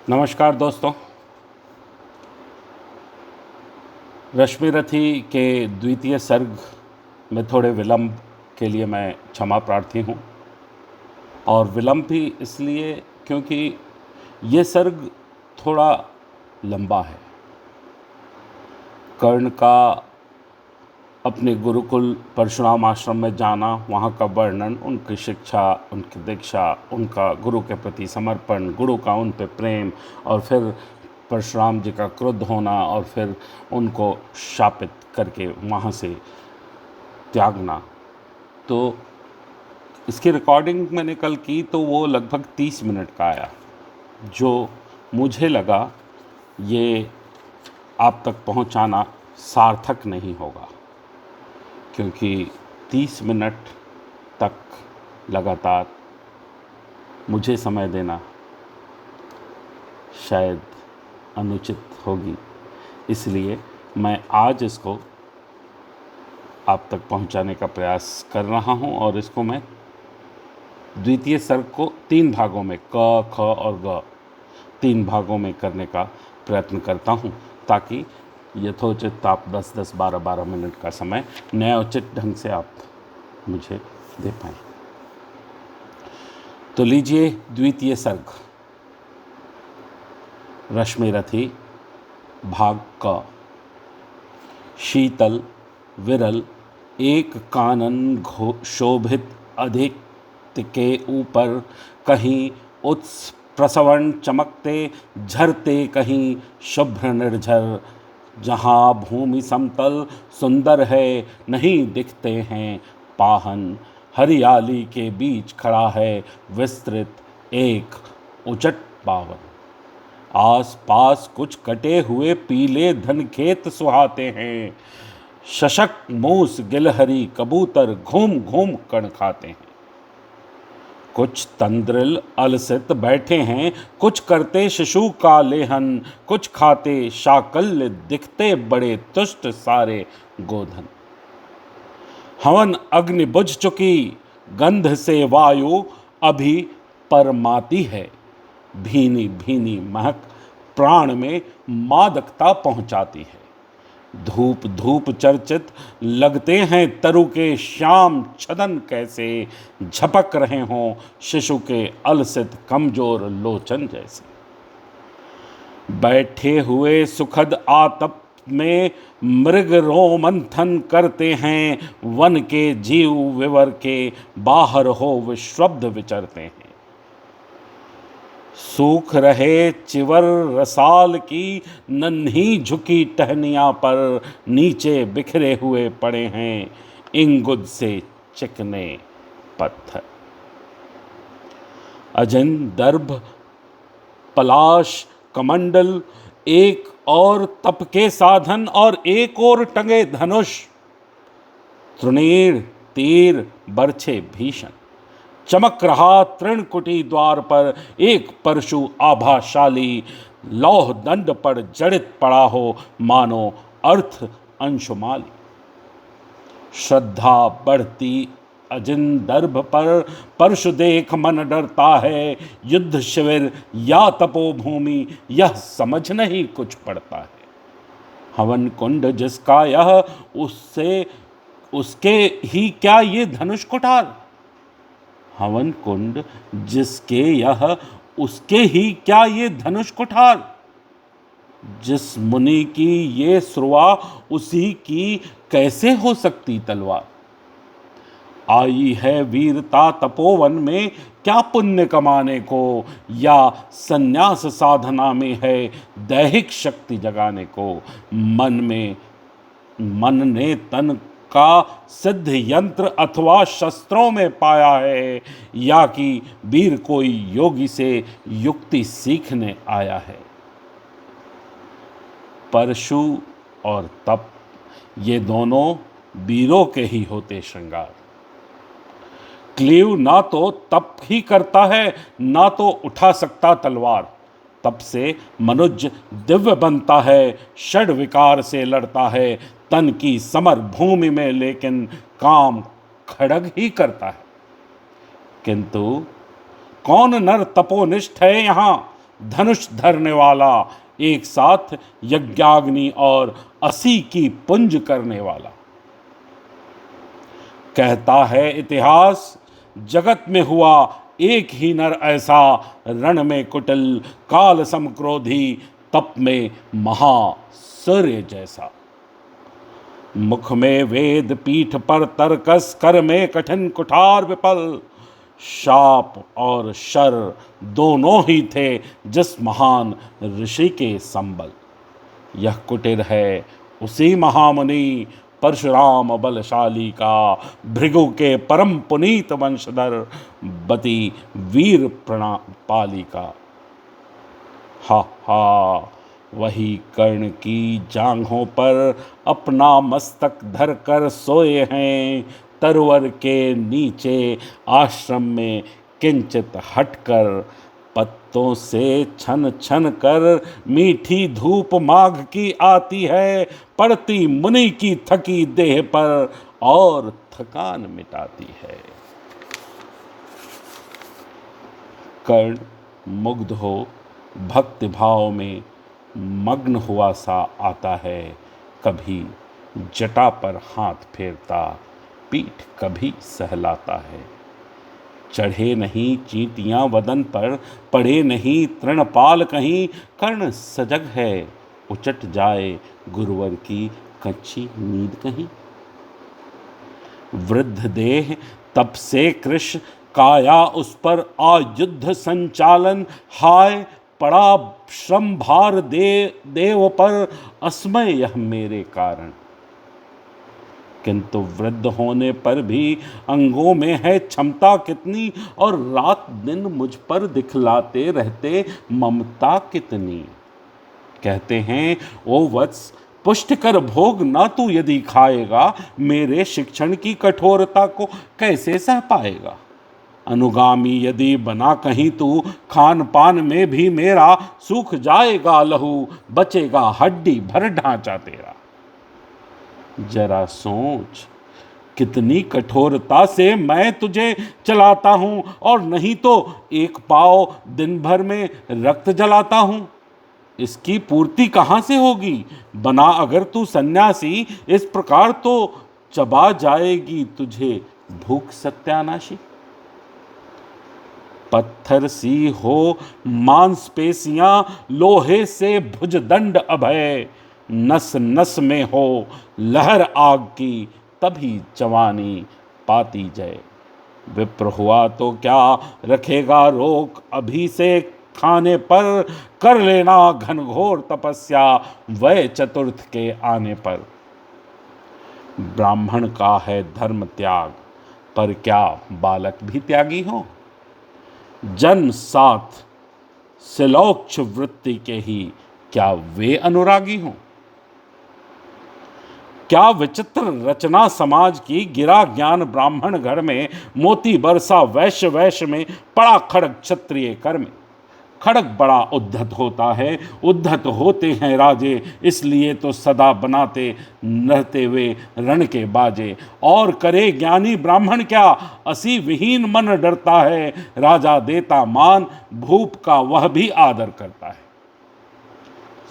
नमस्कार दोस्तों। रश्मिरथी के द्वितीय सर्ग में थोड़े विलंब के लिए मैं क्षमा प्रार्थी हूँ, और विलंब भी इसलिए क्योंकि ये सर्ग थोड़ा लंबा है। कर्ण का अपने गुरुकुल परशुराम आश्रम में जाना, वहाँ का वर्णन, उनकी शिक्षा, उनकी दीक्षा, उनका गुरु के प्रति समर्पण, गुरु का उन पे प्रेम, और फिर परशुराम जी का क्रुद्ध होना, और फिर उनको शापित करके वहाँ से त्यागना। तो इसकी रिकॉर्डिंग मैंने कल की तो वो लगभग 30 मिनट का आया, जो मुझे लगा ये आप तक पहुँचाना सार्थक नहीं होगा, क्योंकि 30 मिनट तक लगातार मुझे समय देना शायद अनुचित होगी। इसलिए मैं आज इसको आप तक पहुंचाने का प्रयास कर रहा हूं, और इसको मैं द्वितीय सर्ग को 3 भागों में, क, ख और ग, 3 भागों में करने का प्रयत्न करता हूं, ताकि यथोचित आप 10-10, 12-12 मिनट का समय न्यायोचित ढंग से आप मुझे दे पाएँ। तो लीजिए द्वितीय सर्ग, रश्मिरथी, भाग क। शीतल विरल एक कानन शोभित अधिक के ऊपर, कहीं उत्स प्रसवण चमकते झरते, कहीं शुभ्र निर्झर। जहाँ भूमि समतल सुंदर है, नहीं दिखते हैं पाहन। हरियाली के बीच खड़ा है विस्तृत एक उचट पावन। आस पास कुछ कटे हुए पीले धनखेत सुहाते हैं। शशक मूस गिलहरी कबूतर घूम घूम कण खाते हैं। कुछ तंद्रिल अलसित बैठे हैं, कुछ करते शिशु का लेहन, कुछ खाते शाकल्य, दिखते बड़े तुष्ट सारे गोधन। हवन अग्नि बुझ चुकी, गंध से वायु अभी परमाती है। भीनी भीनी महक प्राण में मादकता पहुंचाती है। धूप धूप चर्चित लगते हैं तरु के श्याम छदन, कैसे झपक रहे हों शिशु के अलसित कमजोर लोचन जैसे। बैठे हुए सुखद आतप में मृग रोमंथन करते हैं। वन के जीव विवर के बाहर हो विश्वब्द विचरते हैं। सूख रहे चिवर रसाल की नन्ही झुकी टहनियाँ पर, नीचे बिखरे हुए पड़े हैं इंगुद से चिकने पत्थर। अजन दर्भ पलाश कमंडल एक और तप के साधन, और एक और टंगे धनुष। तृणीर तीर बरछे भीषण। चमक रहा तृणकुटी द्वार पर एक परशु आभाशाली, लौह दंड पर जड़ित पड़ा हो मानो अर्थ अंशुमाली। श्रद्धा बढ़ती अजिन दर्भ पर, परशु देख मन डरता है। युद्ध शिविर या तपोभूमि यह समझ नहीं कुछ पड़ता है। हवन कुंड जिसका यह, उससे उसके ही क्या ये धनुष कुठार। हवन कुंड जिसके यह, उसके ही क्या ये धनुष कुठार। जिस मुनि की ये श्रुआ, उसी की कैसे हो सकती तलवार। आई है वीरता तपोवन में, क्या पुण्य कमाने को, या संन्यास साधना में है दैहिक शक्ति जगाने को। मन ने तन का सिद्ध यंत्र अथवा शस्त्रों में पाया है, या कि वीर कोई योगी से युक्ति सीखने आया है। परशु और तप ये दोनों वीरों के ही होते श्रृंगार। क्लीव ना तो तप ही करता है, ना तो उठा सकता तलवार। तप से मनुज दिव्य बनता है, षड विकार से लड़ता है तन की समर भूमि में, लेकिन काम खड़ग ही करता है। किंतु कौन नर तपोनिष्ठ है यहाँ, धनुष धरने वाला, एक साथ यज्ञाग्नि और 80 की पुंज करने वाला। कहता है इतिहास, जगत में हुआ एक ही नर ऐसा, रण में कुटिल काल समक्रोधी, तप में महासूर्य जैसा। मुख में वेद, पीठ पर तर्कस, कर में कठिन कुठार विपल, शाप और शर दोनों ही थे जिस महान ऋषि के संबल। यह कुटिर है उसी महामुनि परशुराम बलशाली का, भृगु के परम पुनीत वंशधर बती वीर पाली का। हा हा, वही कर्ण की जांघों पर अपना मस्तक धर कर सोए हैं, तरवर के नीचे आश्रम में किंचित हटकर। पत्तों से छन छन कर मीठी धूप माघ की आती है, पड़ती मुनि की थकी देह पर और थकान मिटाती है। कर्ण मुग्ध हो भक्ति भाव में मग्न हुआ सा आता है, कभी जटा पर हाथ फेरता, पीठ कभी सहलाता है। चढ़े नहीं चींटियां वदन पर, पड़े नहीं तृणपाल कहीं, कर्ण सजग है उचट जाए गुरुवर की कच्ची नींद कहीं। वृद्ध देह तप से कृश, काया उस पर आयुद्ध संचालन, हाय पड़ा श्रम भार देव पर, अस्मय यह मेरे कारण। किंतु वृद्ध होने पर भी अंगों में है क्षमता कितनी, और रात दिन मुझ पर दिखलाते रहते ममता कितनी। कहते हैं ओ वत्स, पुष्ट कर भोग ना तू यदि खाएगा, मेरे शिक्षण की कठोरता को कैसे सह पाएगा। अनुगामी यदि बना कहीं तू, खान पान में भी मेरा सूख जाएगा लहू, बचेगा हड्डी भर ढांचा तेरा। जरा सोच, कितनी कठोरता से मैं तुझे चलाता हूं, और नहीं तो एक पाव दिन भर में रक्त जलाता हूं। इसकी पूर्ति कहां से होगी। बना अगर तू सन्यासी, इस प्रकार तो चबा जाएगी तुझे भूख सत्यानाशी। पत्थर सी हो मांसपेशियां, लोहे से भुजदंड अभय, नस नस में हो लहर आग की, तभी जवानी पाती जय। विप्र हुआ तो क्या रखेगा रोक, अभी से खाने पर कर लेना घनघोर तपस्या, वह चतुर्थ के आने पर। ब्राह्मण का है धर्म त्याग, पर क्या बालक भी त्यागी हो। जन्म साथ सिलोक्ष वृत्ति के ही, क्या वे अनुरागी हों। क्या विचित्र रचना समाज की, गिरा ज्ञान ब्राह्मण घर में, मोती बरसा वैश्य वैश्य में, पड़ा खड़ग क्षत्रिय कर में। खड़ग बड़ा उद्धत होता है, उद्धत होते हैं राजे, इसलिए तो सदा बनाते रहते वे रण के बाजे। और करे ज्ञानी ब्राह्मण क्या, असी विहीन मन डरता है, राजा देता मान, भूप का वह भी आदर करता है।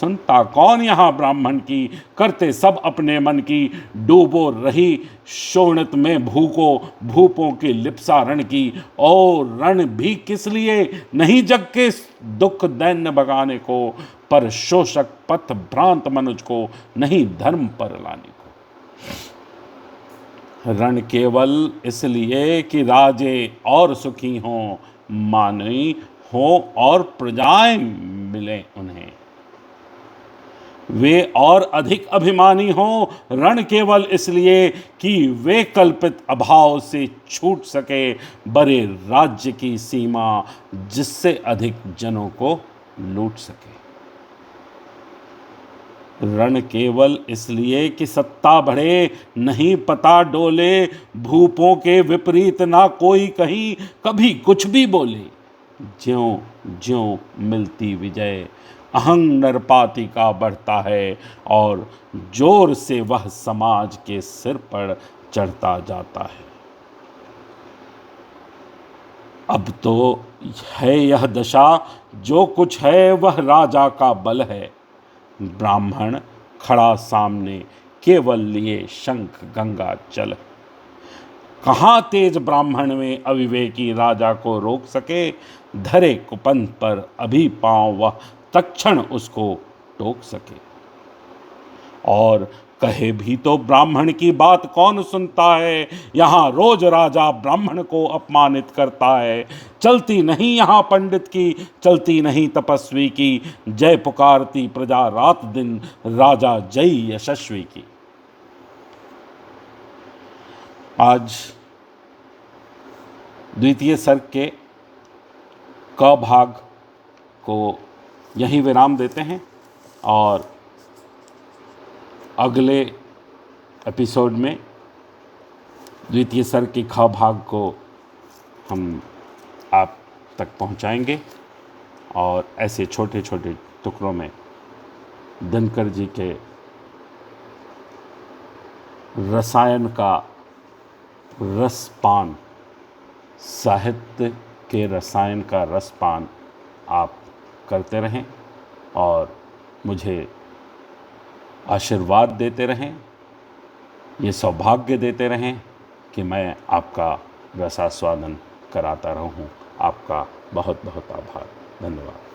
सुनता कौन यहाँ ब्राह्मण की, करते सब अपने मन की, डूबो रही शोणित में भूको, भूपों की लिप्सा रण की। और रण भी किस लिए, नहीं जग के दुख दैन्य भगाने को, पर शोषक पथ भ्रांत मनुज को, नहीं धर्म पर लाने को। रण केवल इसलिए कि राजे और सुखी हों, मानवी हों और प्रजाएं मिलें उन्हें, वे और अधिक अभिमानी हों। रण केवल इसलिए कि वे कल्पित अभाव से छूट सके, बड़े राज्य की सीमा, जिससे अधिक जनों को लूट सके। रण केवल इसलिए कि सत्ता बढ़े, नहीं पता डोले, भूपों के विपरीत ना कोई कहीं कभी कुछ भी बोले। ज्यों ज्यों मिलती विजय, अहंग नरपाति का बढ़ता है, और जोर से वह समाज के सिर पर चढ़ता जाता है। अब तो है यह दशा, जो कुछ है वह राजा का बल है। ब्राह्मण खड़ा सामने, केवल लिए शंख गंगा जल। कहाँ तेज ब्राह्मण में अविवेकी राजा को रोक सके। धरे कुपंथ पर अभी पाँव वह, तत्क्षण उसको टोक सके। और कहे भी तो ब्राह्मण की बात कौन सुनता है। यहाँ रोज राजा ब्राह्मण को अपमानित करता है। चलती नहीं यहाँ पंडित की, चलती नहीं तपस्वी की। जय पुकारती प्रजा रात दिन, राजा जय यशस्वी की। आज द्वितीय सर्ग के क भाग को यहीं विराम देते हैं और अगले एपिसोड में द्वितीय सर्ग के ख भाग को हम आप तक पहुंचाएंगे और ऐसे छोटे छोटे टुकड़ों में दिनकर जी के रसायन का रसपान, साहित्य के रसायन का रसपान आप करते रहें और मुझे आशीर्वाद देते रहें, ये सौभाग्य देते रहें कि मैं आपका रसास्वादन कराता रहूं। आपका बहुत बहुत आभार, धन्यवाद।